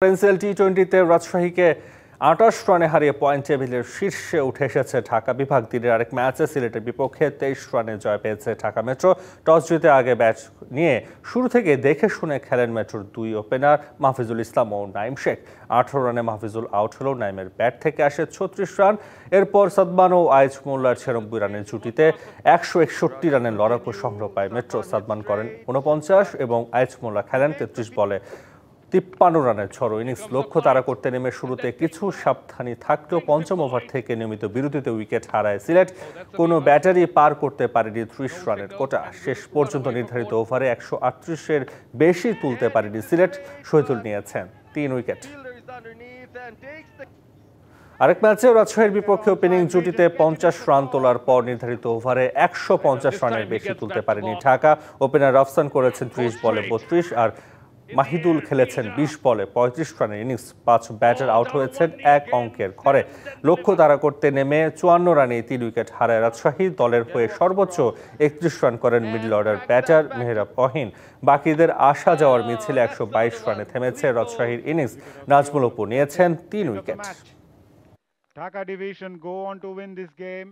Principal টি-20তে রাজশাহীকে ২৮ রানে হারিয়ে point টেবিলের শীর্ষে উঠে এসেছে ঢাকা বিভাগ। দিনের আরেক ম্যাচে সিলেটের বিপক্ষে ২৩ রানে জয় পেয়েছে ঢাকা মেট্রো। টস জিতে আগে ব্যাট নিয়ে শুরু থেকে দেখে শুনে খেলেন মেট্রোর দুই ওপেনার মাহফুজুল ইসলাম ও নাঈম শেখ। ১৮ রানে মাহফুজুল আউট হলেও নাঈমের ব্যাট থেকে আসে ৩৬ রান। এরপর সাদমান ও আয়েজ মোল্লার ৯৬ রানের জুটিতে ১৬১ রানের লড়াকু সংগ্রহ পায় মেট্রো। সাদমান করেন ৪৯ এবং আয়েজ মোল্লা খেলেন ৩৩ বলে ৫৩ রানের ঝড়ো ইনিংস। লক্ষ্য তাড়া করতে নেমে শুরুতে কিছু সাবধানী থাকলেও পঞ্চম ওভার থেকে নিয়মিত বিরতিতে উইকেট হারায় সিলেট। কোনো ব্যাটারি পার করতে পারেনি ৩০ রানের কোটা। শেষ পর্যন্ত নির্ধারিত ওভারে ১৩৮-এর বেশি তুলতে পারেনি সিলেট। শহীদুল নিয়েছেন ৩ উইকেট। আরেক ম্যাচে রাজশাহীর বিপক্ষে ওপেনিং জুটিতে ৫০ রান তোলার পর নির্ধারিত ওভারে ১৫০ রানের বেশি তুলতে পারেনি ঢাকা। ওপেনার রাফসান করেছেন ৩০ বলে ৩২ আর মাহিদুল খেলেছেন ২০ বলে ৩৫ রানের ইনিংস। ৫ ব্যাটার আউট হয়েছেন এক অঙ্কের ঘরে। লক্ষ্য তাড়া করতে নেমে ৫৪ রানে ৩ উইকেট হারায় রাজশাহী। দলের হয়ে সর্বোচ্চ ৩১ রান করেন মিডল অর্ডার ব্যাটার মেহরাব অহিন। বাকিদের আসা যাওয়ার মিছিলে ১২২ রানে থেমেছে রাজশাহীর ইনিংস। নাজমুল অপু নিয়েছেন ৩ wicket. Dhaka division go on to win this game.